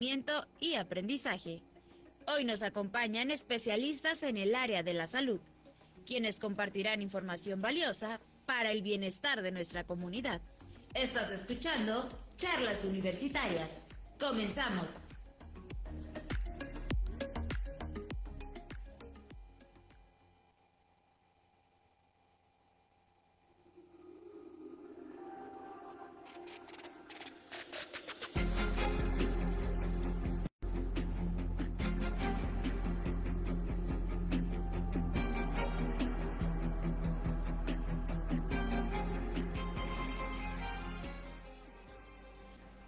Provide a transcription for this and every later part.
Y aprendizaje. Hoy nos acompañan especialistas en el área de la salud, quienes compartirán información valiosa para el bienestar de nuestra comunidad. Estás escuchando Charlas Universitarias. Comenzamos.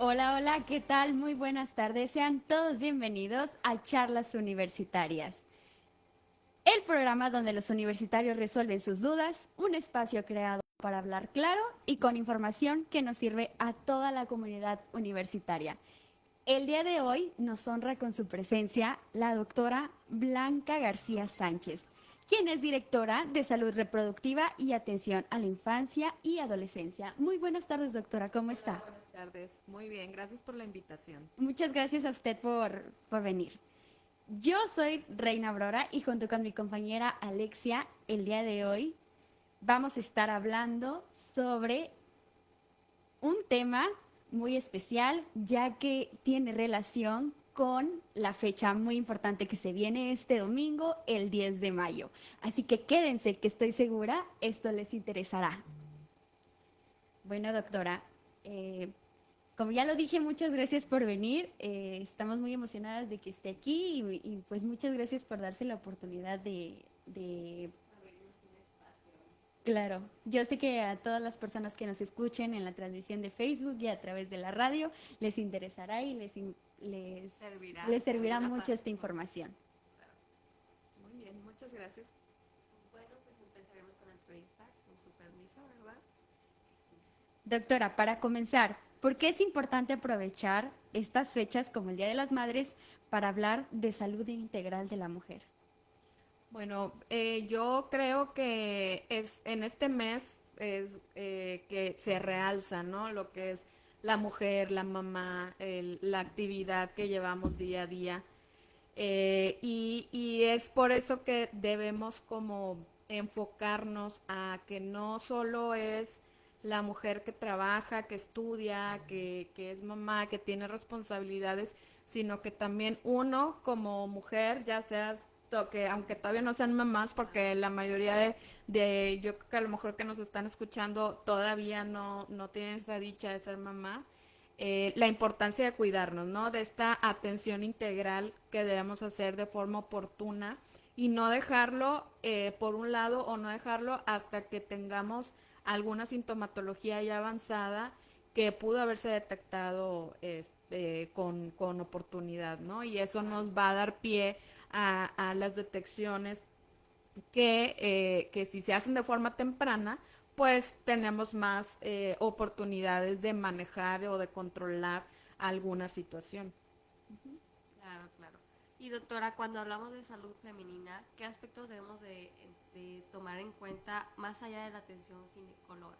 Hola, hola, ¿qué tal? Muy buenas tardes. Sean todos bienvenidos a Charlas Universitarias, el programa donde los universitarios resuelven sus dudas, un espacio creado para hablar claro y con información que nos sirve a toda la comunidad universitaria. El día de hoy nos honra con su presencia la doctora Blanca García Sánchez, quien es directora de Salud Reproductiva y Atención a la Infancia y Adolescencia. Muy buenas tardes, doctora, ¿cómo Hola, está? buenas tardes. Muy bien, gracias por la invitación. Muchas gracias a usted por venir. Yo soy Reina Aurora y junto con mi compañera Alexia, el día de hoy vamos a estar hablando sobre un tema muy especial, ya que tiene relación con la fecha muy importante que se viene este domingo, el 10 de mayo. Así que quédense, que estoy segura esto les interesará. Bueno, doctora, eh, como ya lo dije, muchas gracias por venir. Estamos muy emocionadas de que esté aquí y, pues muchas gracias por darse la oportunidad de... Claro, yo sé que a todas las personas que nos escuchen en la transmisión de Facebook y a través de la radio les interesará y les servirá mucho esta información. Claro. Muy bien, muchas gracias. Bueno, pues empezaremos con la entrevista, con su permiso, ¿verdad? Doctora, para comenzar, ¿por qué es importante aprovechar estas fechas como el Día de las Madres para hablar de salud integral de la mujer? Bueno, yo creo que es en este mes es que se realza, ¿no? Lo que es la mujer, la mamá, la actividad que llevamos día a día. Y es por eso que debemos como enfocarnos a que no solo es la mujer que trabaja, que estudia, que es mamá, que tiene responsabilidades, sino que también uno como mujer, ya seas que aunque todavía no sean mamás, porque la mayoría yo creo que a lo mejor que nos están escuchando todavía no tienen esa dicha de ser mamá, la importancia de cuidarnos, ¿no? De esta atención integral que debemos hacer de forma oportuna y no dejarlo por un lado o no dejarlo hasta que tengamos alguna sintomatología ya avanzada que pudo haberse detectado con oportunidad, ¿no? Y eso nos va a dar pie a las detecciones que si se hacen de forma temprana, pues tenemos más oportunidades de manejar o de controlar alguna situación. Claro, claro. Y doctora, cuando hablamos de salud femenina, ¿qué aspectos debemos de tomar en cuenta más allá de la atención ginecóloga?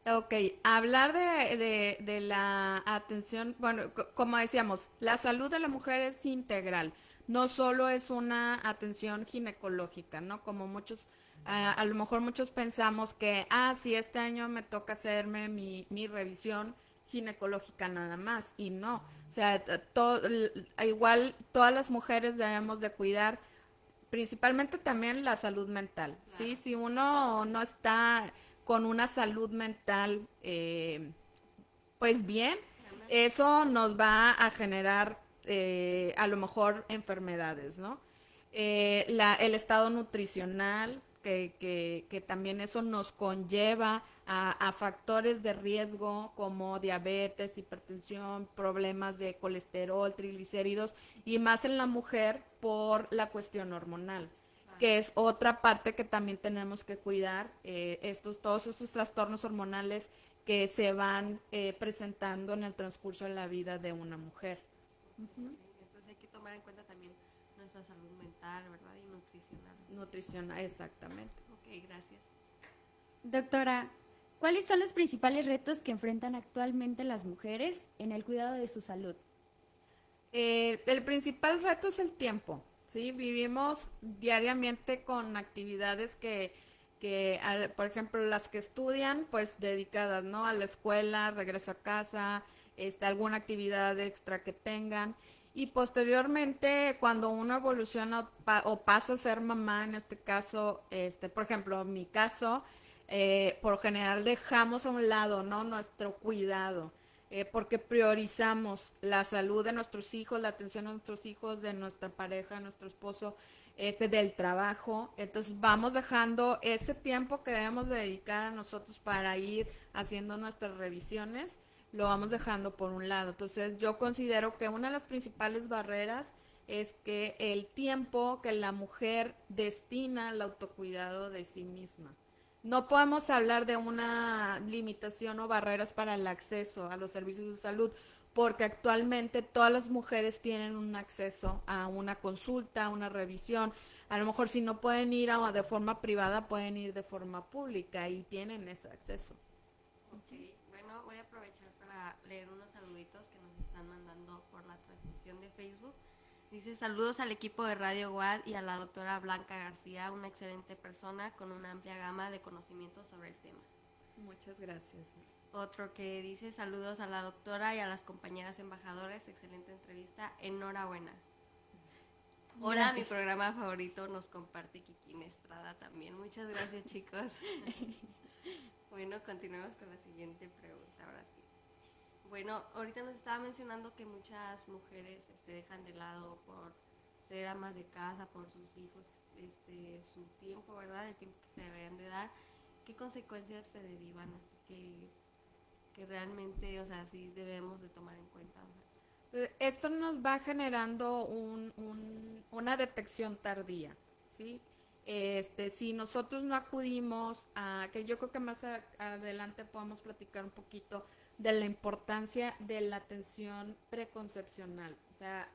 Ok, hablar de la atención, bueno, como decíamos, la salud de la mujer es integral, no solo es una atención ginecológica, ¿no? Como muchos, a lo mejor muchos pensamos que, sí, este año me toca hacerme mi revisión ginecológica nada más, y no, o sea, igual todas las mujeres debemos de cuidar principalmente también la salud mental, ¿sí? Claro. Si uno no está con una salud mental, pues bien, Sana. eso nos va a generar a lo mejor enfermedades, ¿no? El estado nutricional, que también eso nos conlleva a factores de riesgo como diabetes, hipertensión, problemas de colesterol, triglicéridos y más en la mujer por la cuestión hormonal, Claro. que es otra parte que también tenemos que cuidar, todos estos trastornos hormonales que se van presentando en el transcurso de la vida de una mujer. Ok, entonces hay que tomar en cuenta también nuestra salud mental, ¿verdad? Y nutricional. Nutrición, exactamente. Ok, gracias. Doctora, ¿cuáles son los principales retos que enfrentan actualmente las mujeres en el cuidado de su salud? El principal reto es el tiempo, ¿sí? Vivimos diariamente con actividades por ejemplo, las que estudian, pues dedicadas, ¿no? A la escuela, regreso a casa, alguna actividad extra que tengan. Y posteriormente, cuando uno evoluciona o pasa a ser mamá, en este caso, por ejemplo, en mi caso, por lo general dejamos a un lado, ¿no? Nuestro cuidado, porque priorizamos la salud de nuestros hijos, la atención a nuestros hijos, de nuestra pareja, nuestro esposo, del trabajo. Entonces vamos dejando ese tiempo que debemos de dedicar a nosotros para ir haciendo nuestras revisiones, lo vamos dejando por un lado. Entonces yo considero que una de las principales barreras es que el tiempo que la mujer destina al autocuidado de sí misma. No podemos hablar de una limitación o barreras para el acceso a los servicios de salud, porque actualmente todas las mujeres tienen un acceso a una consulta, a una revisión. A lo mejor si no pueden ir de forma privada, pueden ir de forma pública y tienen ese acceso. Ok, bueno, voy a aprovechar para leer unos saluditos que nos están mandando por la transmisión de Facebook. Dice, saludos al equipo de Radio Guad y a la doctora Blanca García, una excelente persona con una amplia gama de conocimientos sobre el tema. Muchas gracias. Otro que dice, saludos a la doctora y a las compañeras embajadores, excelente entrevista, enhorabuena. Hola, Gracias. mi programa favorito nos comparte Kikín Estrada también. Muchas gracias, chicos. Bueno, continuemos con la siguiente pregunta, ahora sí. Bueno, ahorita nos estaba mencionando que muchas mujeres dejan de lado por ser amas de casa, por sus hijos, su tiempo, ¿verdad? El tiempo que se deberían de dar. ¿Qué consecuencias se derivan? Así que realmente, o sea, sí debemos de tomar en cuenta. O sea. Esto nos va generando una detección tardía, ¿sí? Si nosotros no acudimos a, que yo creo que más adelante podamos platicar un poquito de la importancia de la atención preconcepcional, o sea,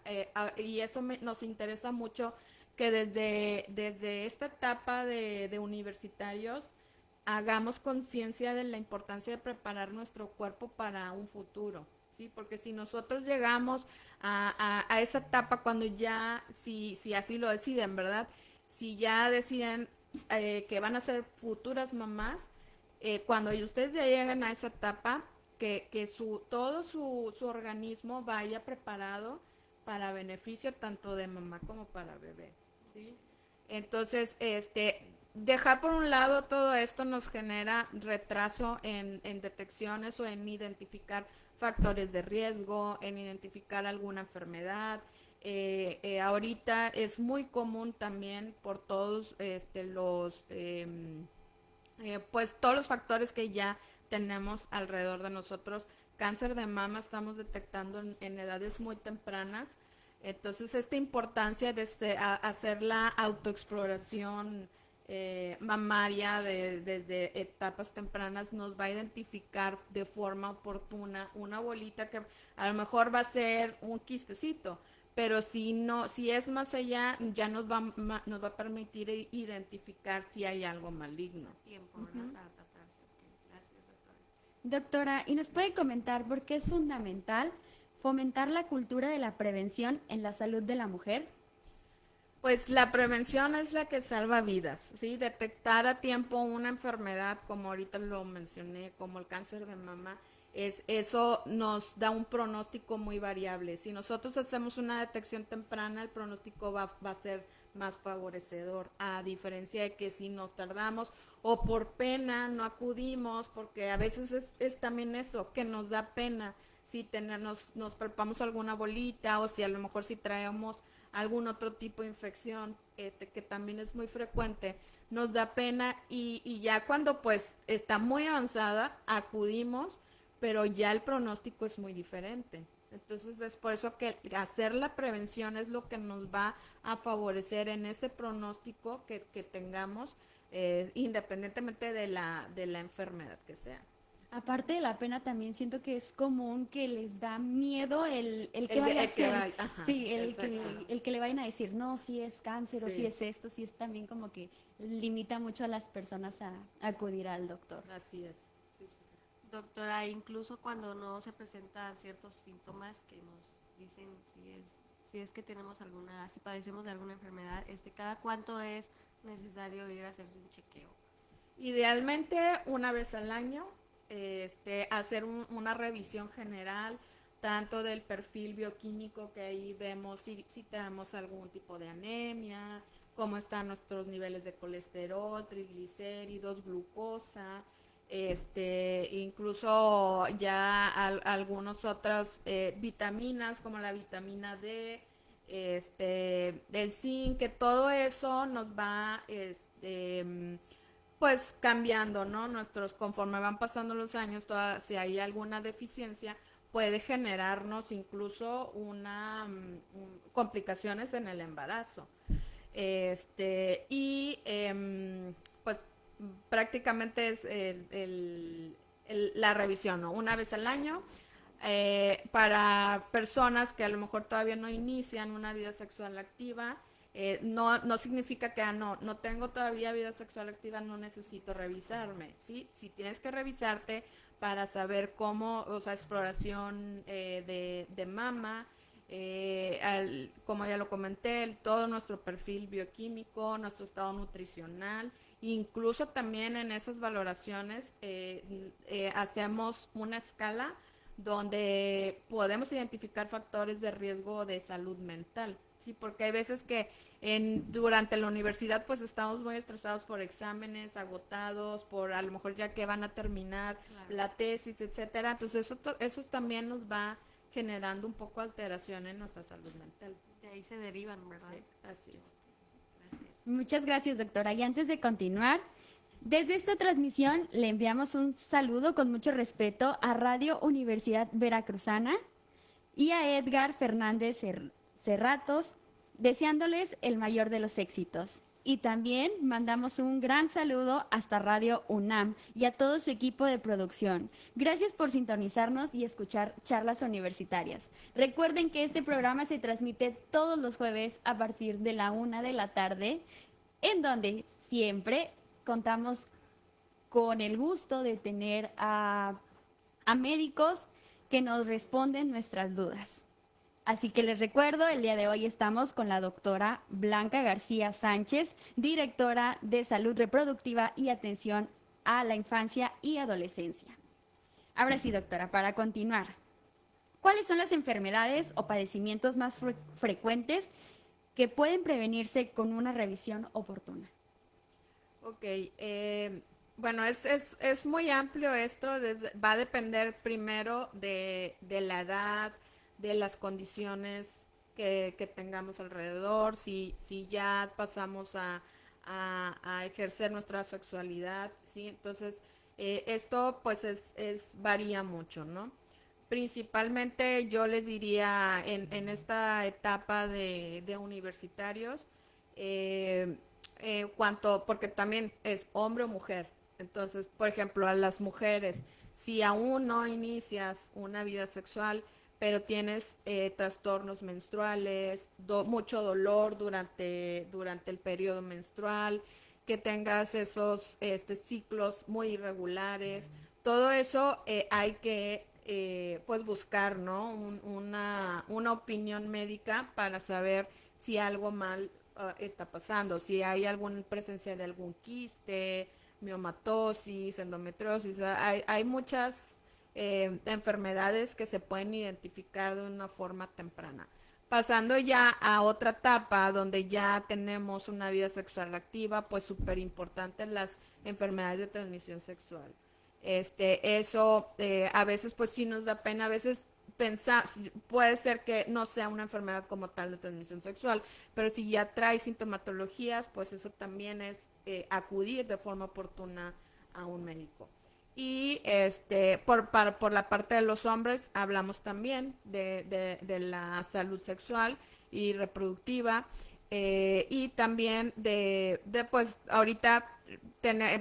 y eso nos interesa mucho que desde esta etapa de universitarios hagamos conciencia de la importancia de preparar nuestro cuerpo para un futuro, ¿sí? Porque si nosotros llegamos a esa etapa cuando ya, si así lo deciden, ¿verdad? Si ya deciden que van a ser futuras mamás, cuando ustedes ya lleguen a esa etapa, que todo su organismo vaya preparado para beneficio tanto de mamá como para bebé, ¿sí? Entonces, dejar por un lado todo esto nos genera retraso en detecciones o en identificar factores de riesgo, en identificar alguna enfermedad. Ahorita es muy común también por todos pues todos los factores que ya tenemos alrededor de nosotros. Cáncer de mama estamos detectando en edades muy tempranas. Entonces, esta importancia de hacer la autoexploración mamaria desde etapas tempranas nos va a identificar de forma oportuna una bolita que a lo mejor va a ser un quistecito, pero si es más allá, ya nos va a permitir identificar si hay algo maligno. Tiempo, ¿verdad? Para tratarse. Okay. Gracias, doctora. Doctora, ¿y nos puede comentar por qué es fundamental fomentar la cultura de la prevención en la salud de la mujer? Pues la prevención es la que salva vidas, ¿sí? Detectar a tiempo una enfermedad, como ahorita lo mencioné, como el cáncer de mama, eso nos da un pronóstico muy variable. Si nosotros hacemos una detección temprana, el pronóstico va a ser más favorecedor, a diferencia de que si nos tardamos o por pena no acudimos, porque a veces es también eso, que nos da pena si nos palpamos alguna bolita o si a lo mejor si traemos algún otro tipo de infección, que también es muy frecuente, nos da pena y ya cuando pues está muy avanzada, acudimos, pero ya el pronóstico es muy diferente. Entonces es por eso que hacer la prevención es lo que nos va a favorecer en ese pronóstico que tengamos, independientemente de la enfermedad que sea. Aparte de la pena, también siento que es común que les da miedo el que vaya a ser. Sí, el que le vayan a decir, no, si es cáncer o Sí. si es esto, si es también como que limita mucho a las personas a acudir al doctor. Así es. Sí, sí, sí. Doctora, incluso cuando no se presentan ciertos síntomas que dicen si es que tenemos si padecemos de alguna enfermedad, cada cuánto es necesario ir a hacerse un chequeo. Idealmente una vez al año, hacer una revisión general, tanto del perfil bioquímico, que ahí vemos si tenemos algún tipo de anemia, cómo están nuestros niveles de colesterol, triglicéridos, glucosa, incluso ya algunas otras vitaminas como la vitamina D, el zinc, que todo eso nos va, pues cambiando, ¿no? Conforme van pasando los años, si hay alguna deficiencia, puede generarnos incluso complicaciones en el embarazo. Pues prácticamente es la revisión, ¿no? Una vez al año. Para personas que a lo mejor todavía no inician una vida sexual activa, no significa que no tengo todavía vida sexual activa, no necesito revisarme, ¿sí? Si tienes que revisarte para saber cómo, o sea, exploración de mama, como ya lo comenté, todo nuestro perfil bioquímico, nuestro estado nutricional, incluso también en esas valoraciones hacemos una escala donde podemos identificar factores de riesgo de salud mental, ¿sí? Porque hay veces que durante la universidad pues estamos muy estresados por exámenes, agotados, por a lo mejor ya que van a terminar la tesis, etcétera. Entonces eso también nos va generando un poco alteración en nuestra salud mental. De ahí se derivan, ¿verdad? Sí, así es. Gracias. Muchas gracias, doctora. Y antes de continuar, desde esta transmisión le enviamos un saludo con mucho respeto a Radio Universidad Veracruzana y a Edgar Fernández Cerratos, deseándoles el mayor de los éxitos. Y también mandamos un gran saludo hasta Radio UNAM y a todo su equipo de producción. Gracias por sintonizarnos y escuchar charlas universitarias. Recuerden que este programa se transmite todos los jueves a partir de la 1 de la tarde, en donde siempre contamos con el gusto de tener a médicos que nos responden nuestras dudas. Así que les recuerdo, el día de hoy estamos con la doctora Blanca García Sánchez, directora de Salud Reproductiva y Atención a la Infancia y Adolescencia. Ahora sí, doctora, para continuar, ¿cuáles son las enfermedades o padecimientos más frecuentes que pueden prevenirse con una revisión oportuna? Ok, bueno, es muy amplio esto, va a depender primero de la edad, de las condiciones que tengamos alrededor, si ya pasamos a ejercer nuestra sexualidad, ¿sí? Entonces, esto pues varía mucho, ¿no? Principalmente yo les diría en esta etapa de universitarios, porque también es hombre o mujer. Entonces, por ejemplo, a las mujeres, si aún no inicias una vida sexual, pero tienes trastornos menstruales, mucho dolor durante el periodo menstrual, que tengas esos ciclos muy irregulares, todo eso hay que pues buscar, ¿no? Una opinión médica para saber si algo mal está pasando, si hay alguna presencia de algún quiste, miomatosis, endometriosis, hay muchas enfermedades que se pueden identificar de una forma temprana. Pasando ya a otra etapa donde ya tenemos una vida sexual activa, pues súper importante las enfermedades de transmisión sexual. Eso a veces pues sí nos da pena, a veces pensar, puede ser que no sea una enfermedad como tal de transmisión sexual, pero si ya trae sintomatologías, pues eso también es acudir de forma oportuna a un médico. Y por la parte de los hombres hablamos también de la salud sexual y reproductiva, y también pues ahorita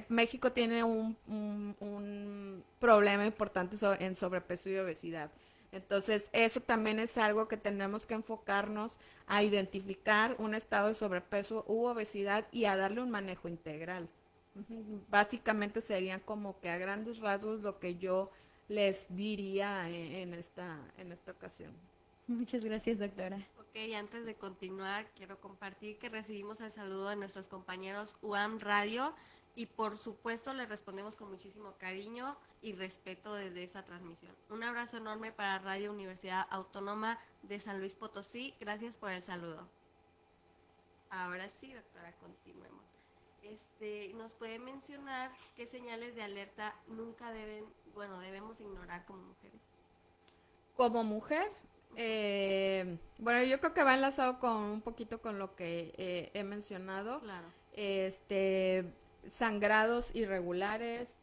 México tiene un problema importante en sobrepeso y obesidad. Entonces, eso también es algo que tenemos que enfocarnos a identificar un estado de sobrepeso u obesidad y a darle un manejo integral. Básicamente serían como que a grandes rasgos lo que yo les diría en esta ocasión. Muchas gracias, doctora. Ok, antes de continuar, quiero compartir que recibimos el saludo de nuestros compañeros UAM Radio y por supuesto les respondemos con muchísimo cariño y respeto desde esta transmisión. Un abrazo enorme para Radio Universidad Autónoma de San Luis Potosí. Gracias por el saludo. Ahora sí, doctora, continuemos. ¿Nos puede mencionar qué señales de alerta debemos ignorar como mujeres? Como mujer, bueno, yo creo que va enlazado con un poquito con lo que he mencionado. Claro. Sangrados irregulares,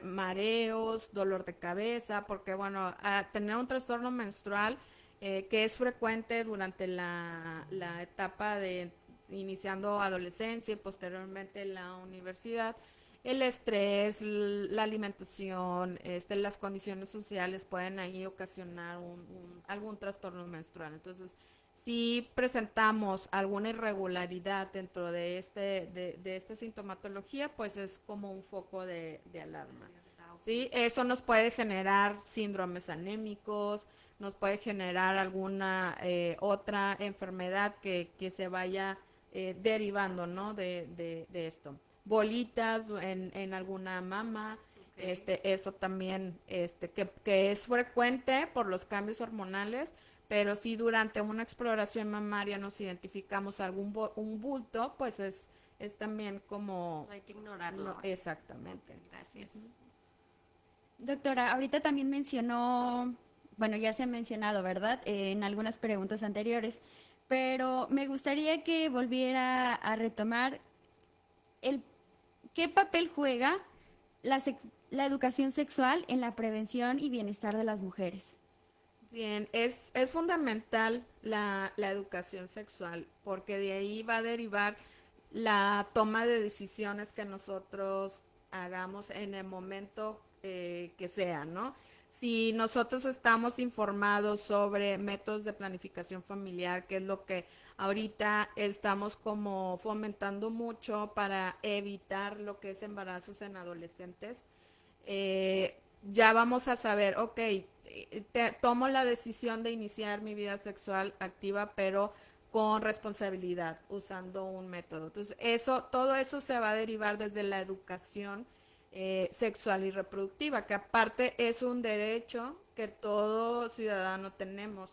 mareos, dolor de cabeza, porque bueno, tener un trastorno menstrual que es frecuente durante la etapa de iniciando adolescencia y posteriormente la universidad, el estrés, la alimentación, las condiciones sociales pueden ahí ocasionar algún trastorno menstrual. Entonces, si presentamos alguna irregularidad dentro de esta sintomatología, pues es como un foco de alarma. ¿Sí? Eso nos puede generar síndromes anémicos, nos puede generar alguna otra enfermedad que se vaya derivando, ¿no? de esto. Bolitas en alguna mama, okay. Eso también, que es frecuente por los cambios hormonales, pero si durante una exploración mamaria nos identificamos un bulto, pues es también como... No hay que ignorarlo. No, exactamente. Okay, gracias. Doctora, ahorita también mencionó, bueno, ya se ha mencionado, ¿verdad? En algunas preguntas anteriores, pero me gustaría que volviera a retomar qué papel juega la educación sexual en la prevención y bienestar de las mujeres. Bien, es fundamental la educación sexual, porque de ahí va a derivar la toma de decisiones que nosotros hagamos en el momento que sea, ¿no? Si nosotros estamos informados sobre métodos de planificación familiar, que es lo que ahorita estamos como fomentando mucho para evitar lo que es embarazos en adolescentes, ya vamos a saber, ok, tomo la decisión de iniciar mi vida sexual activa, pero con responsabilidad, usando un método. Entonces, todo eso se va a derivar desde la educación sexual y reproductiva, que aparte es un derecho que todo ciudadano tenemos.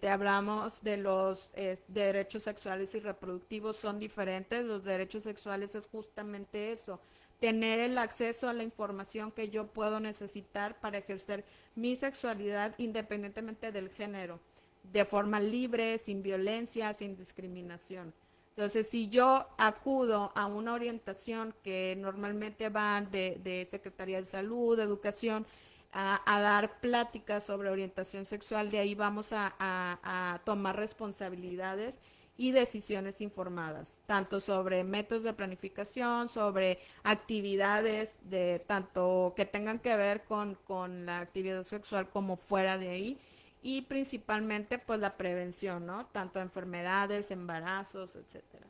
Hablamos de los derechos sexuales y reproductivos, son diferentes. Los derechos sexuales es justamente eso, tener el acceso a la información que yo puedo necesitar para ejercer mi sexualidad independientemente del género, de forma libre, sin violencia, sin discriminación. Entonces, si yo acudo a una orientación que normalmente van de Secretaría de Salud, de Educación, a dar pláticas sobre orientación sexual, de ahí vamos a tomar responsabilidades y decisiones informadas, tanto sobre métodos de planificación, sobre actividades de tanto que tengan que ver con la actividad sexual como fuera de ahí, y principalmente pues la prevención, ¿no? Tanto enfermedades, embarazos, etcétera.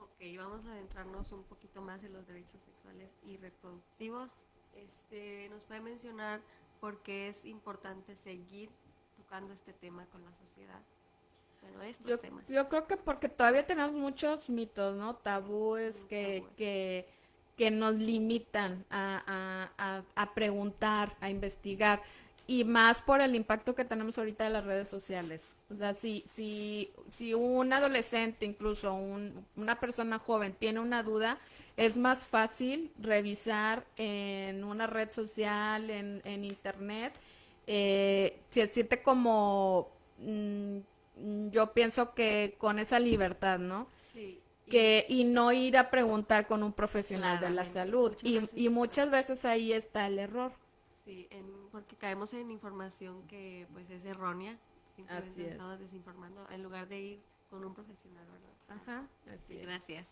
Ok, vamos a adentrarnos un poquito más en los derechos sexuales y reproductivos. ¿Nos puede mencionar por qué es importante seguir tocando este tema con la sociedad? Bueno, estos temas. Yo creo que porque todavía tenemos muchos mitos, ¿no? Tabúes que nos limitan a preguntar, a investigar, y más por el impacto que tenemos ahorita de las redes sociales. O sea, si un adolescente, incluso una persona joven, tiene una duda, es más fácil revisar en una red social, en internet, se siente como... yo pienso que con esa libertad, ¿no? Sí. Y no ir a preguntar con un profesional de la salud. Y muchas veces ahí está el error. Sí, porque caemos en información que pues es errónea. Así es. Estamos desinformando en lugar de ir con un profesional, ¿verdad? Ajá, así es. Gracias.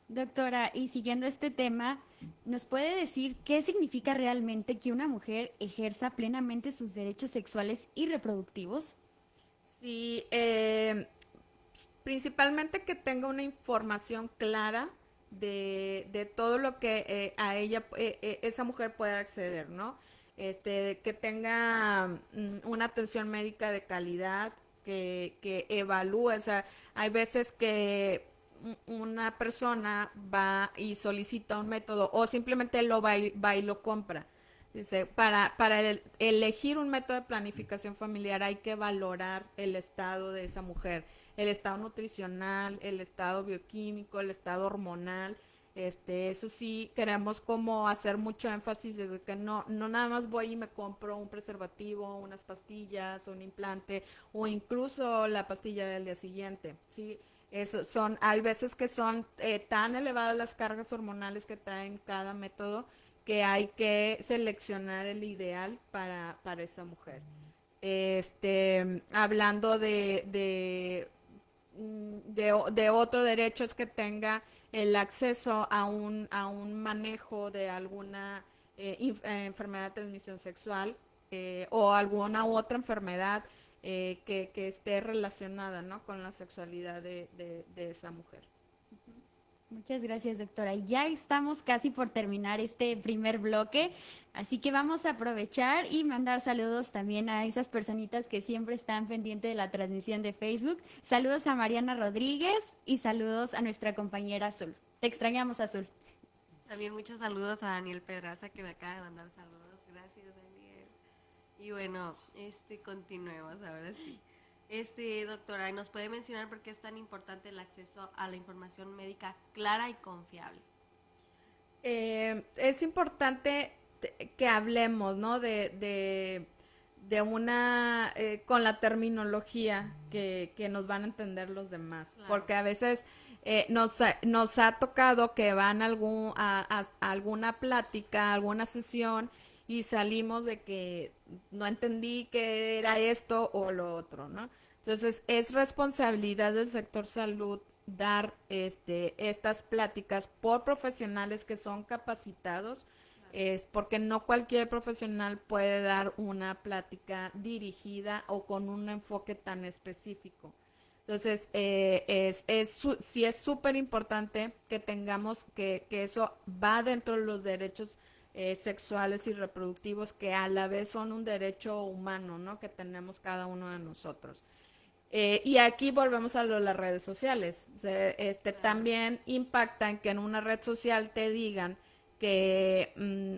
Doctora, y siguiendo este tema, ¿nos puede decir qué significa realmente que una mujer ejerza plenamente sus derechos sexuales y reproductivos? Sí, principalmente que tenga una información clara de todo lo que a ella, esa mujer puede acceder, ¿no? que tenga una atención médica de calidad, que evalúe. O sea, hay veces que una persona va y solicita un método o simplemente va y lo compra. Dice, para elegir un método de planificación familiar hay que valorar el estado de esa mujer, el estado nutricional, el estado bioquímico, el estado hormonal. Eso sí, queremos como hacer mucho énfasis desde que no nada más voy y me compro un preservativo, unas pastillas, un implante o incluso la pastilla del día siguiente, ¿sí? Hay veces que son tan elevadas las cargas hormonales que traen cada método que hay que seleccionar el ideal para esa mujer. Hablando de otro derecho es que tenga el acceso a un manejo de alguna enfermedad de transmisión sexual o alguna u otra enfermedad que esté relacionada, ¿no?, con la sexualidad de esa mujer. Muchas gracias, doctora. Ya estamos casi por terminar este primer bloque, así que vamos a aprovechar y mandar saludos también a esas personitas que siempre están pendientes de la transmisión de Facebook. Saludos a Mariana Rodríguez y saludos a nuestra compañera Azul. Te extrañamos, Azul. También muchos saludos a Daniel Pedraza, que me acaba de mandar saludos. Gracias, Daniel. Y bueno, continuemos ahora sí. Doctora, ¿y nos puede mencionar por qué es tan importante el acceso a la información médica clara y confiable? Es importante que hablemos, ¿no?, de una, con la terminología que nos van a entender los demás, claro. Porque a veces nos ha tocado que van a alguna plática, alguna sesión, y salimos de que no entendí que era esto o lo otro, ¿no? Entonces, es responsabilidad del sector salud dar estas pláticas por profesionales que son capacitados, porque no cualquier profesional puede dar una plática dirigida o con un enfoque tan específico. Entonces, sí es súper importante que tengamos que eso va dentro de los derechos sexuales y reproductivos, que a la vez son un derecho humano, ¿no?, que tenemos cada uno de nosotros. Y aquí volvemos a las redes sociales. O sea, también impacta en que en una red social te digan que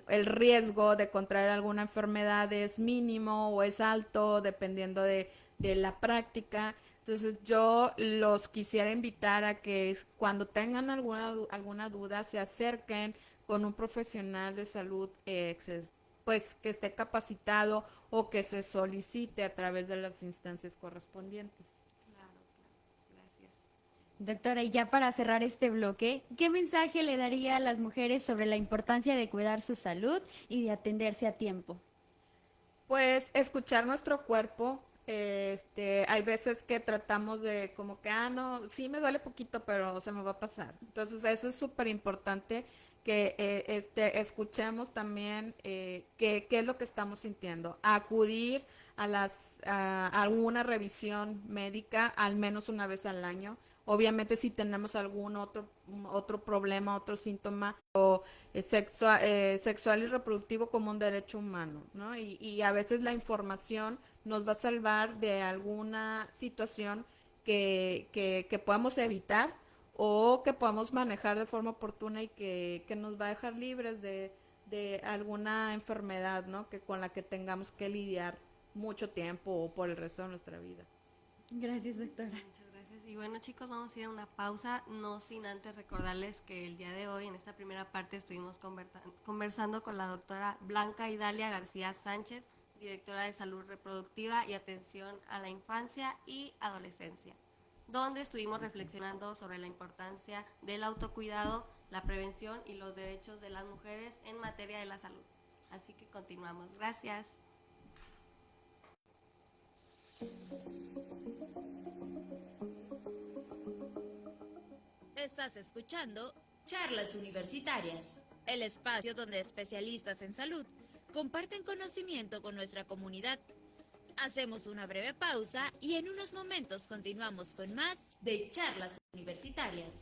el riesgo de contraer alguna enfermedad es mínimo o es alto, dependiendo de la práctica. Entonces, yo los quisiera invitar a que cuando tengan alguna duda se acerquen con un profesional de salud, pues que esté capacitado o que se solicite a través de las instancias correspondientes. Claro, gracias. Doctora, y ya para cerrar este bloque, ¿qué mensaje le daría a las mujeres sobre la importancia de cuidar su salud y de atenderse a tiempo? Pues escuchar nuestro cuerpo. Hay veces que tratamos de como que, no, sí me duele poquito, pero se me va a pasar. Entonces, eso es súper importante, que escuchemos también qué es lo que estamos sintiendo. Acudir a alguna revisión médica al menos una vez al año. Obviamente, si tenemos algún otro problema, otro síntoma, o sexual y reproductivo como un derecho humano, ¿no? Y a veces la información nos va a salvar de alguna situación que podamos evitar o que podamos manejar de forma oportuna y que nos va a dejar libres de alguna enfermedad, ¿no?, con la que tengamos que lidiar mucho tiempo o por el resto de nuestra vida. Gracias, doctora. Muchas gracias. Y bueno, chicos, vamos a ir a una pausa, no sin antes recordarles que el día de hoy, en esta primera parte, estuvimos conversando con la doctora Blanca Idalia García Sánchez, directora de Salud Reproductiva y Atención a la Infancia y Adolescencia, donde estuvimos reflexionando sobre la importancia del autocuidado, la prevención y los derechos de las mujeres en materia de la salud. Así que continuamos. Gracias. Estás escuchando Charlas Universitarias, el espacio donde especialistas en salud comparten conocimiento con nuestra comunidad. Hacemos una breve pausa y en unos momentos continuamos con más de Charlas Universitarias.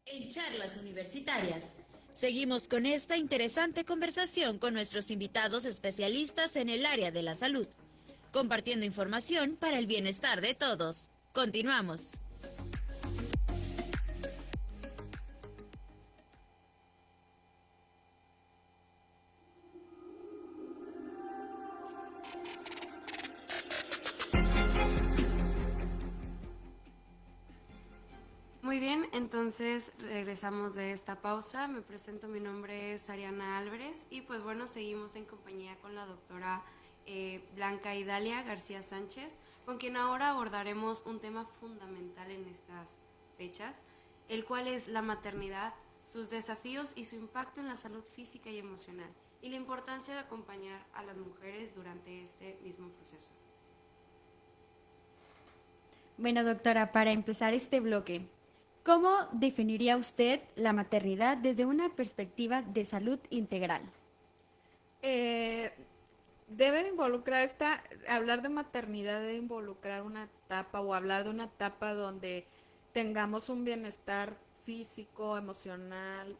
En charlas universitarias, seguimos con esta interesante conversación con nuestros invitados especialistas en el área de la salud, compartiendo información para el bienestar de todos. Continuamos. Muy bien, entonces regresamos de esta pausa. Me presento, mi nombre es Ariana Álvarez y pues bueno, seguimos en compañía con la doctora Blanca Idalia García Sánchez, con quien ahora abordaremos un tema fundamental en estas fechas, el cual es la maternidad, sus desafíos y su impacto en la salud física y emocional, y la importancia de acompañar a las mujeres durante este mismo proceso. Bueno, doctora, para empezar este bloque, ¿cómo definiría usted la maternidad desde una perspectiva de salud integral? Debe involucrar hablar de maternidad debe involucrar una etapa o hablar de una etapa donde tengamos un bienestar físico, emocional,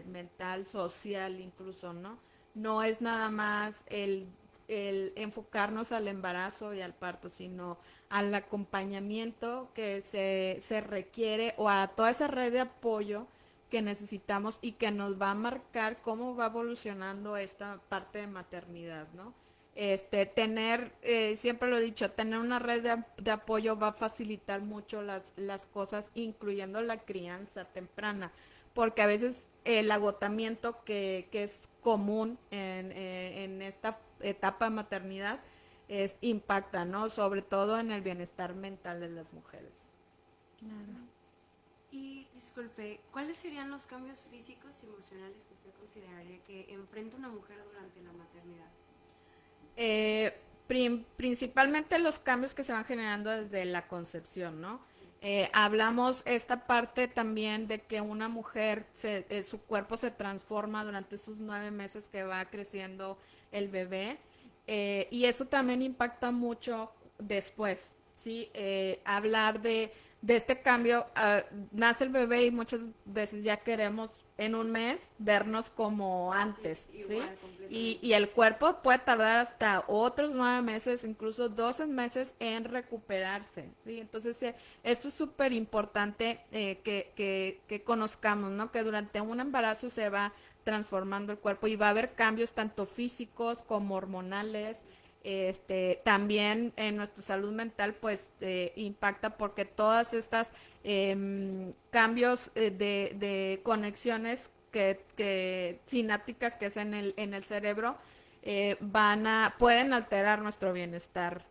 mental, social incluso, ¿no? No es nada más el enfocarnos al embarazo y al parto, sino al acompañamiento que se requiere o a toda esa red de apoyo que necesitamos y que nos va a marcar cómo va evolucionando esta parte de maternidad, ¿no? Tener, siempre lo he dicho, tener una red de apoyo va a facilitar mucho las cosas, incluyendo la crianza temprana, porque a veces el agotamiento que es común en esta etapa de maternidad impacta, ¿no? Sobre todo en el bienestar mental de las mujeres. Claro. Y disculpe, ¿cuáles serían los cambios físicos y emocionales que usted consideraría que enfrenta una mujer durante la maternidad? Principalmente los cambios que se van generando desde la concepción, ¿no? Hablamos esta parte también de que una mujer, su cuerpo se transforma durante esos 9 meses que va creciendo el bebé, y eso también impacta mucho después, ¿sí? Hablar de este cambio, nace el bebé y muchas veces ya queremos en un mes vernos como antes, ¿sí? Igual, Y el cuerpo puede tardar hasta otros 9 meses, incluso 12 meses en recuperarse, ¿sí? Entonces, esto es súper importante que conozcamos, ¿no? Que durante un embarazo se va transformando el cuerpo y va a haber cambios tanto físicos como hormonales. También en nuestra salud mental pues impacta porque todas estas cambios de conexiones que sinápticas que es en el cerebro pueden alterar nuestro bienestar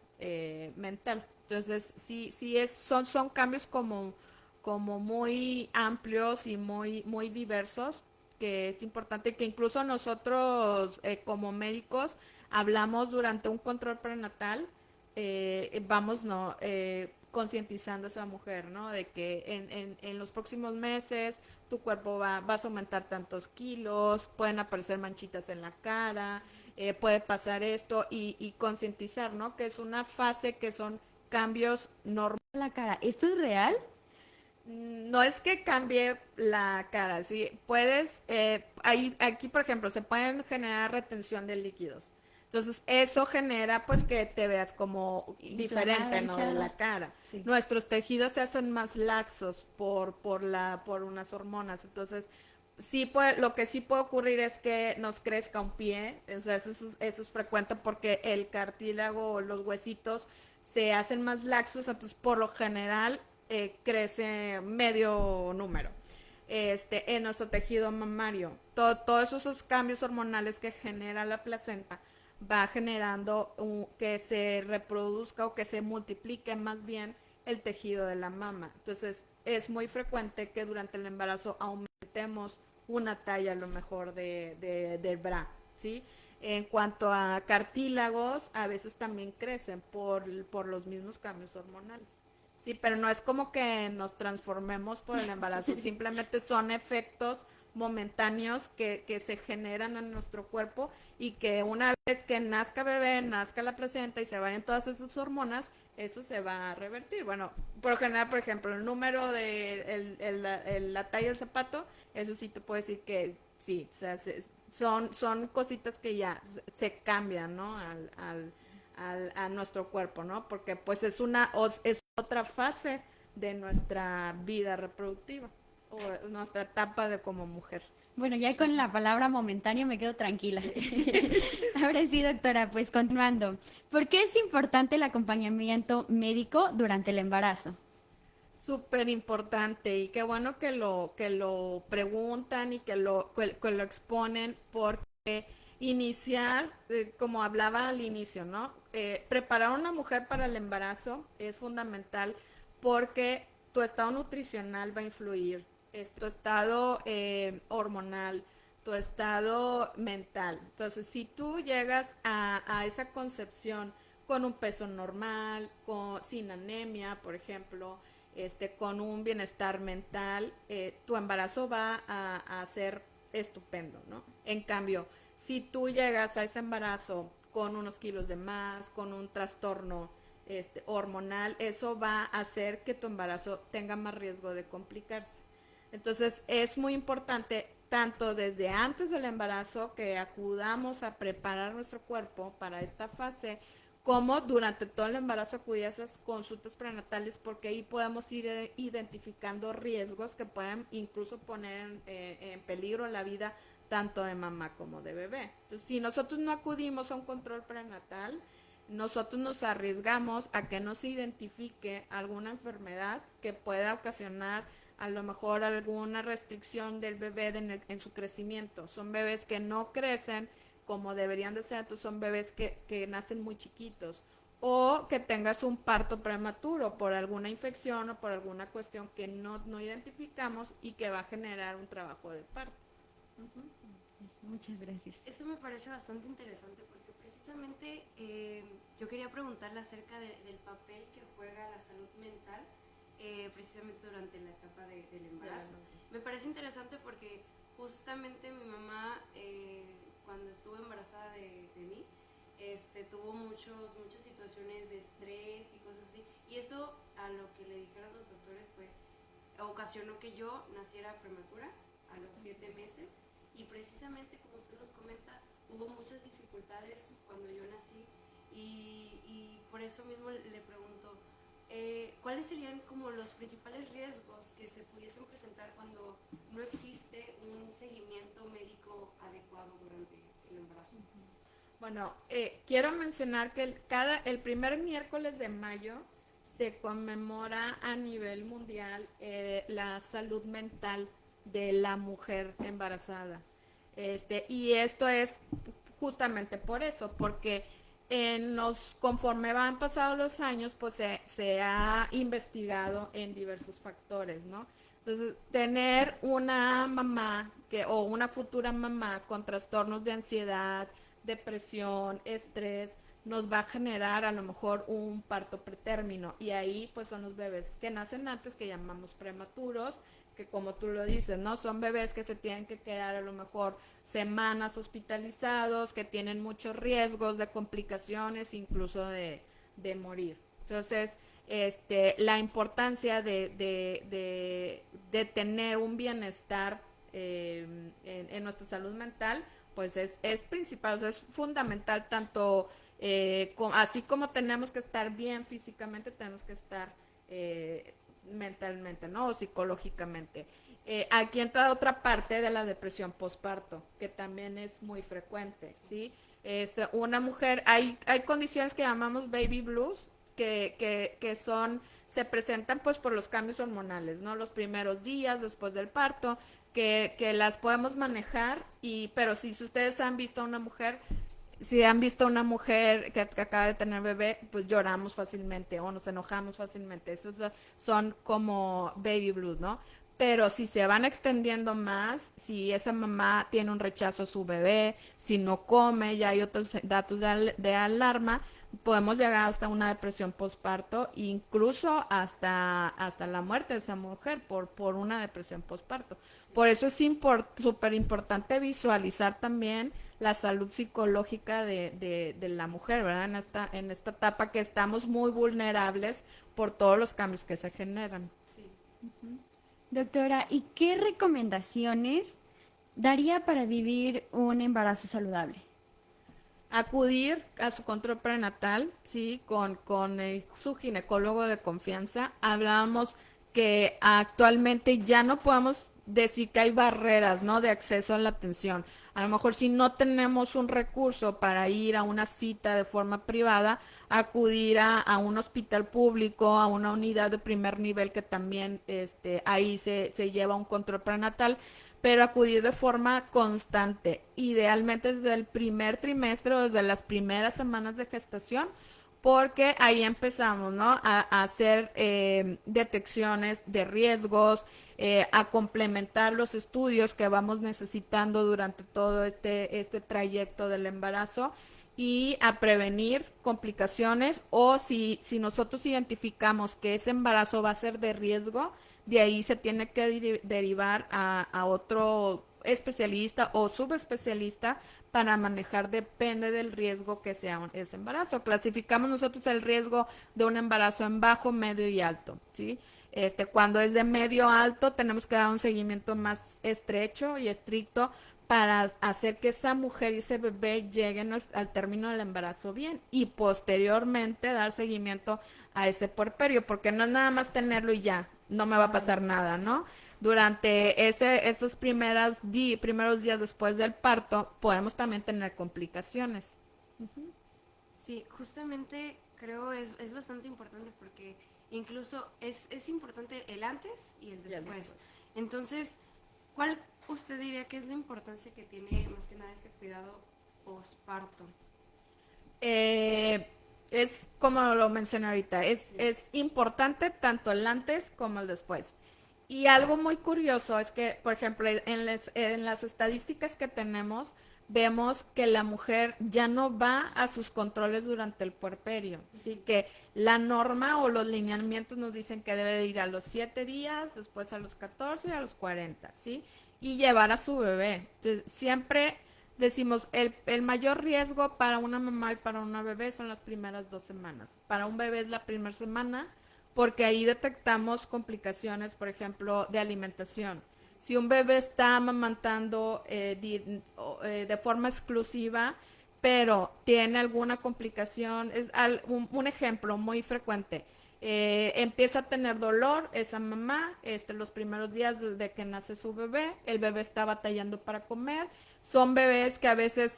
mental. Entonces sí son cambios como muy amplios y muy diversos, que es importante que incluso nosotros como médicos hablamos durante un control prenatal, vamos no concientizando a esa mujer, ¿no? De que en los próximos meses tu cuerpo vas a aumentar tantos kilos, pueden aparecer manchitas en la cara, puede pasar esto y concientizar, ¿no? Que es una fase que son cambios normales. La cara, ¿esto es real? No es que cambie la cara, sí, puedes, aquí por ejemplo, se pueden generar retención de líquidos. Entonces, eso genera pues que te veas como Inflamada, diferente, ¿no? De hinchada. la cara. Sí. Nuestros tejidos se hacen más laxos por unas hormonas. Entonces, lo que sí puede ocurrir es que nos crezca un pie. O sea, eso es frecuente porque el cartílago o los huesitos se hacen más laxos, entonces por lo general crece medio número. En nuestro tejido mamario, todos esos cambios hormonales que genera la placenta va generando que se reproduzca o que se multiplique más bien el tejido de la mama. Entonces es muy frecuente que durante el embarazo aumentemos una talla a lo mejor del bra, ¿sí? En cuanto a cartílagos, a veces también crecen por los mismos cambios hormonales. Sí, pero no es como que nos transformemos por el embarazo, simplemente son efectos momentáneos que se generan en nuestro cuerpo y que una vez que nazca bebé, nazca la placenta y se vayan todas esas hormonas, eso se va a revertir. Bueno, por lo general, por ejemplo, el número de la talla del zapato, eso sí te puedo decir que sí, o sea, son cositas que ya se cambian, ¿no? A nuestro cuerpo, ¿no? Porque pues es otra fase de nuestra vida reproductiva o nuestra etapa de como mujer. Bueno, ya con la palabra momentáneo me quedo tranquila. Ahora sí, doctora, pues continuando. ¿Por qué es importante el acompañamiento médico durante el embarazo? Súper importante y qué bueno que lo preguntan y que lo exponen porque iniciar, como hablaba al inicio, ¿no? Preparar a una mujer para el embarazo es fundamental porque tu estado nutricional va a influir, tu estado hormonal, tu estado mental. Entonces, si tú llegas a esa concepción con un peso normal, sin anemia, por ejemplo, con un bienestar mental, tu embarazo va a ser estupendo, ¿no? En cambio, si tú llegas a ese embarazo con unos kilos de más, con un trastorno hormonal, eso va a hacer que tu embarazo tenga más riesgo de complicarse. Entonces, es muy importante, tanto desde antes del embarazo, que acudamos a preparar nuestro cuerpo para esta fase, como durante todo el embarazo acudir a esas consultas prenatales, porque ahí podemos ir identificando riesgos que pueden incluso poner en peligro la vida tanto de mamá como de bebé. Entonces, si nosotros no acudimos a un control prenatal, nosotros nos arriesgamos a que no se identifique alguna enfermedad que pueda ocasionar a lo mejor alguna restricción del bebé en su crecimiento. Son bebés que no crecen como deberían de ser, entonces son bebés que nacen muy chiquitos. O que tengas un parto prematuro por alguna infección o por alguna cuestión que no identificamos y que va a generar un trabajo de parto. Muchas gracias. Eso me parece bastante interesante porque precisamente yo quería preguntarle acerca del papel que juega la salud mental precisamente durante la etapa del embarazo. Me parece interesante porque justamente mi mamá cuando estuvo embarazada de mí tuvo muchas situaciones de estrés y cosas así, y eso a lo que le dijeron los doctores ocasionó que yo naciera prematura a los 7 meses, y precisamente como usted nos comenta, hubo muchas dificultades cuando yo nací, y por eso mismo le pregunto, ¿cuáles serían como los principales riesgos que se pudiesen presentar cuando no existe un seguimiento médico adecuado durante el embarazo? Bueno, quiero mencionar que el primer miércoles de mayo se conmemora a nivel mundial la salud mental de la mujer embarazada. Y esto es justamente por eso, porque conforme van pasando los años, pues se ha investigado en diversos factores, ¿no? Entonces, tener una mamá o una futura mamá con trastornos de ansiedad, depresión, estrés, nos va a generar a lo mejor un parto pretérmino, y ahí pues son los bebés que nacen antes, que llamamos prematuros, que como tú lo dices, ¿no? Son bebés que se tienen que quedar a lo mejor semanas hospitalizados, que tienen muchos riesgos de complicaciones, incluso de morir. Entonces, la importancia de tener un bienestar en nuestra salud mental, pues es principal, o sea, es fundamental, tanto así como tenemos que estar bien físicamente, tenemos que estar mentalmente, ¿no? O psicológicamente. Aquí entra otra parte de la depresión postparto, que también es muy frecuente, ¿sí? Una mujer, hay condiciones que llamamos baby blues, que se presentan pues por los cambios hormonales, ¿no? Los primeros días después del parto, que las podemos manejar, pero si ustedes han visto a una mujer, si han visto a una mujer que acaba de tener bebé, pues lloramos fácilmente o nos enojamos fácilmente. Estos son como baby blues, ¿no? Pero si se van extendiendo más, si esa mamá tiene un rechazo a su bebé, si no come, ya hay otros datos de alarma, podemos llegar hasta una depresión postparto, incluso hasta la muerte de esa mujer por una depresión postparto. Por eso es súper importante visualizar también la salud psicológica de la mujer, ¿verdad? En esta etapa que estamos muy vulnerables por todos los cambios que se generan. Sí. Doctora, ¿y qué recomendaciones daría para vivir un embarazo saludable? Acudir a su control prenatal, sí, con su ginecólogo de confianza. Hablábamos que actualmente ya no podemos decir que hay barreras, ¿no?, de acceso a la atención. A lo mejor si no tenemos un recurso para ir a una cita de forma privada, acudir a un hospital público, a una unidad de primer nivel que también ahí se lleva un control prenatal, pero acudir de forma constante, idealmente desde el primer trimestre o desde las primeras semanas de gestación, porque ahí empezamos, ¿no?, a hacer detecciones de riesgos, a complementar los estudios que vamos necesitando durante todo este trayecto del embarazo, y a prevenir complicaciones, o si nosotros identificamos que ese embarazo va a ser de riesgo, de ahí se tiene que derivar a otro especialista o subespecialista para manejar, depende del riesgo que sea ese embarazo. Clasificamos nosotros el riesgo de un embarazo en bajo, medio y alto, ¿sí? Cuando es de medio alto, tenemos que dar un seguimiento más estrecho y estricto para hacer que esa mujer y ese bebé lleguen al término del embarazo bien, y posteriormente dar seguimiento a ese puerperio, porque no es nada más tenerlo y ya, no me va a pasar nada, ¿no? durante estos primeros días después del parto, podemos también tener complicaciones. Sí, justamente creo es bastante importante porque incluso es importante el antes y el después. Entonces, ¿cuál usted diría que es la importancia que tiene más que nada este cuidado posparto? Es como lo mencioné ahorita, es importante tanto el antes como el después. Y algo muy curioso es que, por ejemplo, en las estadísticas que tenemos, vemos que la mujer ya no va a sus controles durante el puerperio. Así que la norma o los lineamientos nos dicen que debe de ir a los 7 días, después a los 14 y a los 40, ¿sí? Y llevar a su bebé. Entonces, siempre decimos, el mayor riesgo para una mamá y para una bebé son las primeras 2 semanas. Para un bebé es la primera semana, porque ahí detectamos complicaciones, por ejemplo, de alimentación. Si un bebé está amamantando de forma exclusiva, pero tiene alguna complicación, un ejemplo muy frecuente. Empieza a tener dolor esa mamá, los primeros días desde que nace su bebé, el bebé está batallando para comer, son bebés que a veces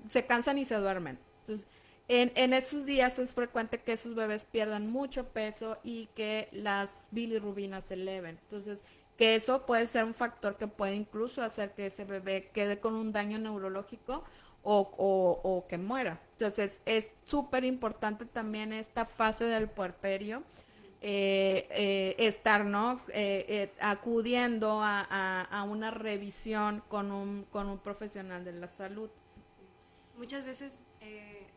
se cansan y se duermen. Entonces, en esos días es frecuente que esos bebés pierdan mucho peso y que las bilirrubinas se eleven. Entonces, que eso puede ser un factor que puede incluso hacer que ese bebé quede con un daño neurológico o que muera. Entonces, es súper importante también esta fase del puerperio, estar, ¿no? Acudiendo a una revisión con un profesional de la salud. Sí. Muchas veces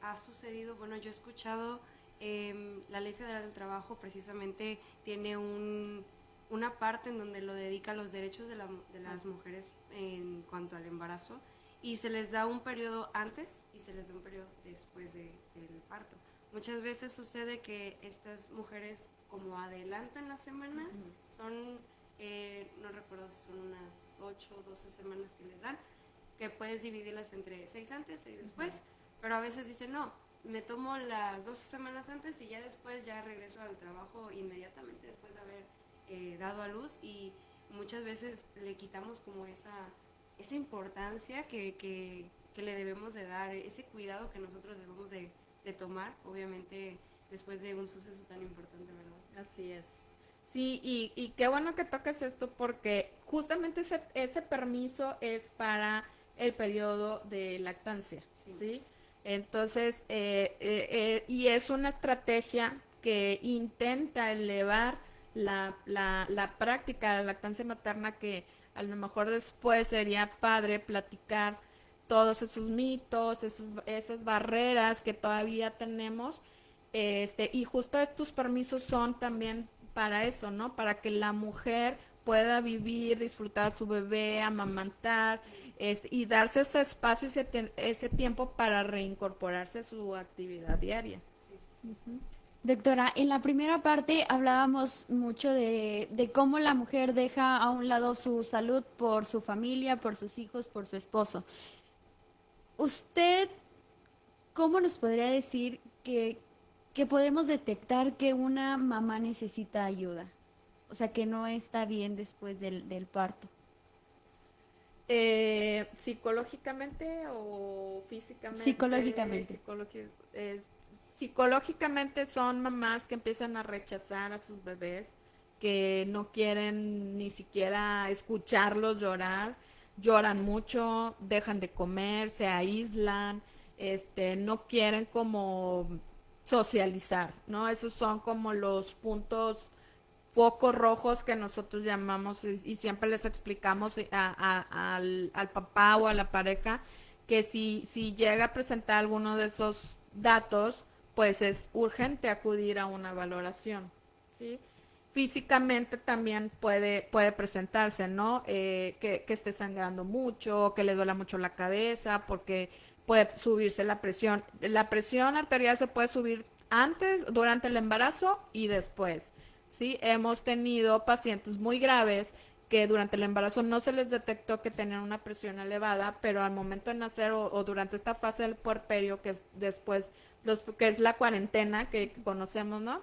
ha sucedido, bueno, yo he escuchado, la Ley Federal del Trabajo precisamente tiene una parte en donde lo dedica a los derechos de las mujeres en cuanto al embarazo, y se les da un periodo antes y se les da un periodo después del parto. Muchas veces sucede que estas mujeres, como adelantan las semanas, son, no recuerdo si son unas 8 o 12 semanas que les dan, que puedes dividirlas entre 6 antes, 6 después, pero a veces dicen, no, me tomo las 12 semanas antes y ya después ya regreso al trabajo inmediatamente después de haber dado a luz, y muchas veces le quitamos como esa importancia que le debemos de dar, ese cuidado que nosotros debemos de tomar, obviamente después de un suceso tan importante, ¿verdad? Así es. Sí, y qué bueno que toques esto porque justamente ese permiso es para el periodo de lactancia, ¿sí? Entonces, y es una estrategia que intenta elevar la práctica de la lactancia materna, que a lo mejor después sería padre platicar todos esos mitos, esas barreras que todavía tenemos, y justo estos permisos son también para eso, ¿no? Para que la mujer pueda vivir, disfrutar a su bebé, amamantar, y darse ese espacio, ese tiempo para reincorporarse a su actividad diaria. Doctora, en la primera parte hablábamos mucho de cómo la mujer deja a un lado su salud por su familia, por sus hijos, por su esposo. ¿Usted cómo nos podría decir que podemos detectar que una mamá necesita ayuda? O sea, que no está bien después del parto. ¿Psicológicamente o físicamente? Psicológicamente. Psicológicamente son mamás que empiezan a rechazar a sus bebés, que no quieren ni siquiera escucharlos llorar, lloran mucho, dejan de comer, se aíslan, no quieren como socializar, ¿no? Esos son como los puntos focos rojos que nosotros llamamos, y siempre les explicamos al papá o a la pareja que si llega a presentar alguno de esos datos, pues es urgente acudir a una valoración, ¿sí? Físicamente también puede presentarse, ¿no? Que esté sangrando mucho, que le duela mucho la cabeza, porque puede subirse la presión. La presión arterial se puede subir antes, durante el embarazo y después, ¿sí? Hemos tenido pacientes muy graves que durante el embarazo no se les detectó que tenían una presión elevada, pero al momento de nacer o durante esta fase del puerperio, que es después, que es la cuarentena que conocemos, ¿no?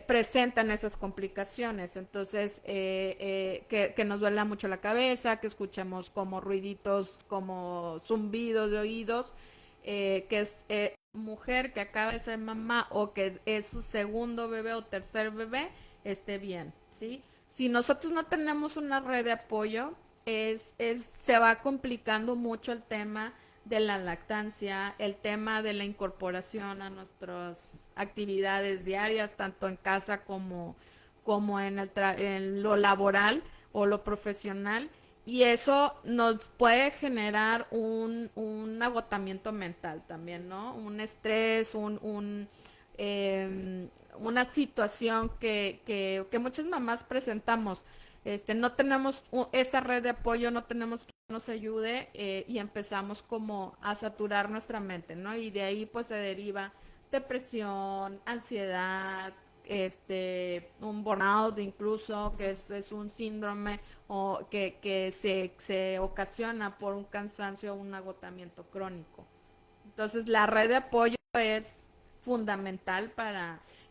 presentan esas complicaciones. Entonces, que nos duela mucho la cabeza, que escuchamos como ruiditos, como zumbidos de oídos, que es mujer que acaba de ser mamá o que es su segundo bebé o tercer bebé, esté bien, ¿sí? Si nosotros no tenemos una red de apoyo, se va complicando mucho el tema de la lactancia, el tema de la incorporación a nuestras actividades diarias, tanto en casa como en lo laboral o lo profesional, y eso nos puede generar un agotamiento mental también, ¿no? Un estrés, una situación que muchas mamás presentamos. No tenemos esa red de apoyo, no tenemos quien nos ayude, y empezamos como a saturar nuestra mente, ¿no? Y de ahí pues se deriva depresión, ansiedad, un burnout incluso, que es un síndrome o que se ocasiona por un cansancio o un agotamiento crónico. Entonces la red de apoyo es fundamental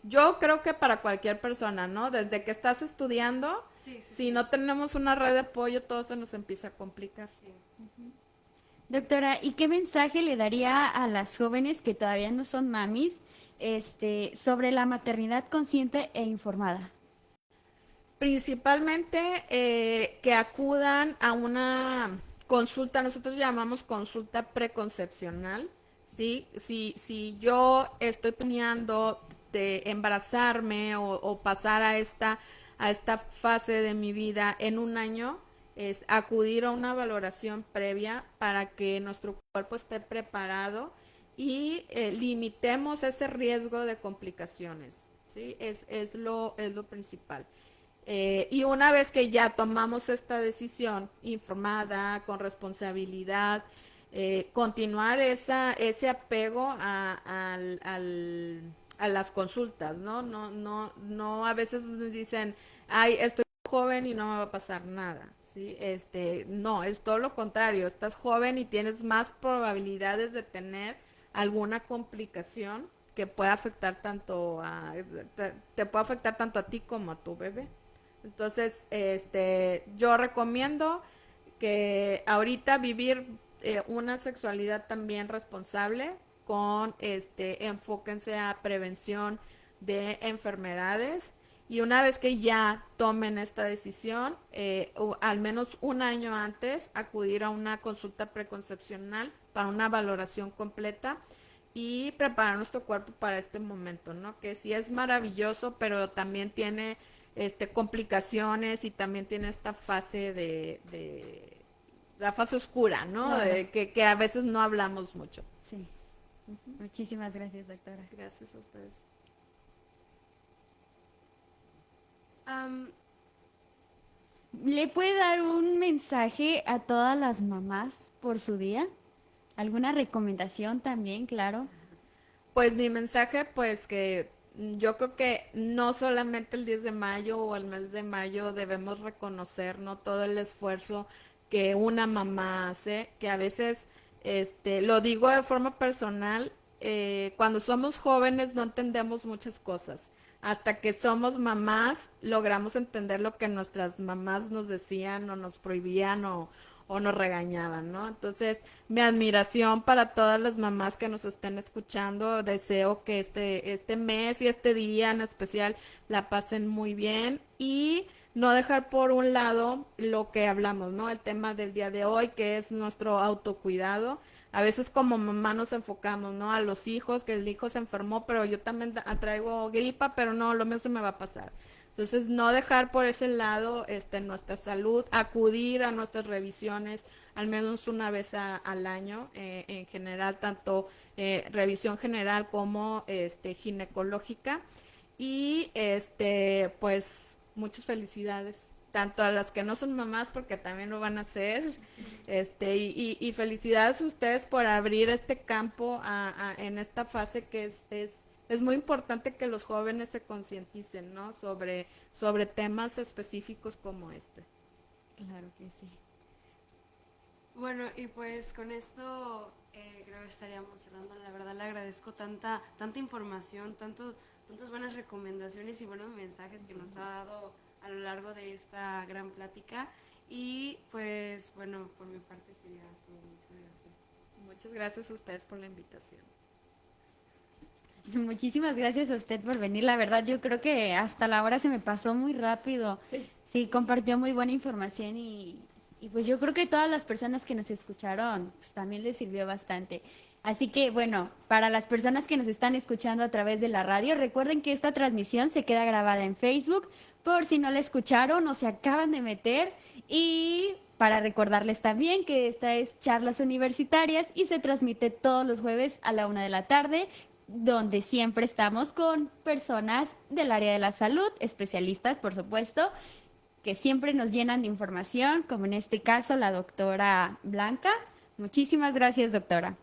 yo creo que para cualquier persona, ¿no? Desde que estás estudiando, si no tenemos una red de apoyo, todo se nos empieza a complicar. Sí. Doctora, ¿y qué mensaje le daría a las jóvenes que todavía no son mamis, sobre la maternidad consciente e informada? Principalmente que acudan a una consulta, nosotros llamamos consulta preconcepcional, ¿sí? Si yo estoy planeando de embarazarme o pasar a esta fase de mi vida en un año, es acudir a una valoración previa para que nuestro cuerpo esté preparado y limitemos ese riesgo de complicaciones, ¿sí? Es lo principal. Y una vez que ya tomamos esta decisión informada, con responsabilidad, continuar ese apego a las consultas, ¿no? No, a veces nos dicen, ay, estoy joven y no me va a pasar nada, ¿sí? No, es todo lo contrario, estás joven y tienes más probabilidades de tener alguna complicación que pueda afectar te puede afectar tanto a ti como a tu bebé. Entonces, yo recomiendo que ahorita vivir una sexualidad también responsable enfóquense a prevención de enfermedades, y una vez que ya tomen esta decisión, al menos un año antes, acudir a una consulta preconcepcional para una valoración completa y preparar nuestro cuerpo para este momento, ¿no? Que sí es maravilloso, pero también tiene complicaciones y también tiene esta fase de la fase oscura, ¿no? Claro. Que a veces no hablamos mucho. Sí. Muchísimas gracias, doctora. Gracias a ustedes. ¿Le puede dar un mensaje a todas las mamás por su día? ¿Alguna recomendación también, claro? Pues mi mensaje, pues que yo creo que no solamente el 10 de mayo o el mes de mayo debemos reconocer, ¿no? Todo el esfuerzo que una mamá hace, que a veces, lo digo de forma personal, cuando somos jóvenes no entendemos muchas cosas. Hasta que somos mamás, logramos entender lo que nuestras mamás nos decían o nos prohibían o nos regañaban, ¿no? Entonces, mi admiración para todas las mamás que nos estén escuchando. Deseo que este mes y este día en especial la pasen muy bien y no dejar por un lado lo que hablamos, ¿no? El tema del día de hoy, que es nuestro autocuidado. A veces como mamá nos enfocamos, ¿no? A los hijos, que el hijo se enfermó, pero yo también traigo gripa, pero no, lo mío se me va a pasar. Entonces, no dejar por ese lado nuestra salud, acudir a nuestras revisiones al menos una vez al año, en general, tanto revisión general como ginecológica. Y pues muchas felicidades, tanto a las que no son mamás, porque también lo van a hacer, y felicidades a ustedes por abrir este campo en esta fase que es muy importante que los jóvenes se concienticen, ¿no? Sobre temas específicos como este. Claro que sí. Bueno, y pues con esto creo que estaríamos cerrando. La verdad le agradezco tanta información, tantos tantas buenas recomendaciones y buenos mensajes que nos ha dado a lo largo de esta gran plática. Y pues bueno, por mi parte sería todo. Muchas gracias. Muchas gracias a ustedes por la invitación. Muchísimas gracias a usted por venir. La verdad, yo creo que hasta la hora se me pasó muy rápido. Sí, compartió muy buena información y pues yo creo que todas las personas que nos escucharon, pues también les sirvió bastante. Así que bueno, para las personas que nos están escuchando a través de la radio, recuerden que esta transmisión se queda grabada en Facebook por si no la escucharon o se acaban de meter. Y para recordarles también que esta es Charlas Universitarias y se transmite todos los jueves a la 1 de la tarde, donde siempre estamos con personas del área de la salud, especialistas, por supuesto, que siempre nos llenan de información, como en este caso la doctora Blanca. Muchísimas gracias, doctora.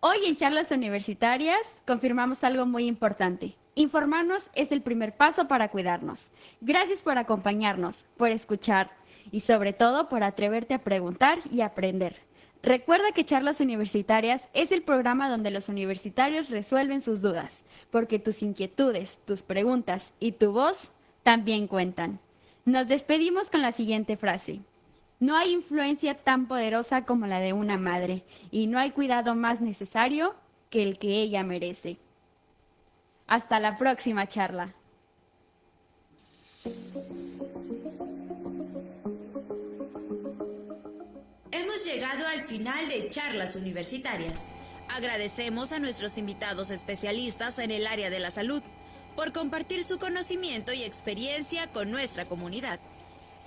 Hoy en Charlas Universitarias confirmamos algo muy importante. Informarnos es el primer paso para cuidarnos. Gracias por acompañarnos, por escuchar y sobre todo por atreverte a preguntar y aprender. Recuerda que Charlas Universitarias es el programa donde los universitarios resuelven sus dudas, porque tus inquietudes, tus preguntas y tu voz también cuentan. Nos despedimos con la siguiente frase. No hay influencia tan poderosa como la de una madre, y no hay cuidado más necesario que el que ella merece. Hasta la próxima charla. Hemos llegado al final de Charlas Universitarias. Agradecemos a nuestros invitados especialistas en el área de la salud por compartir su conocimiento y experiencia con nuestra comunidad.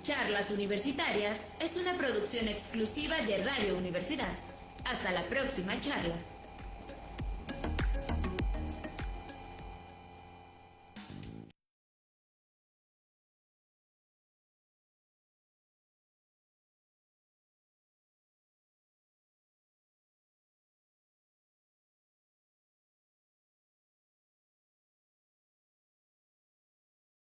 Charlas Universitarias es una producción exclusiva de Radio Universidad. Hasta la próxima charla.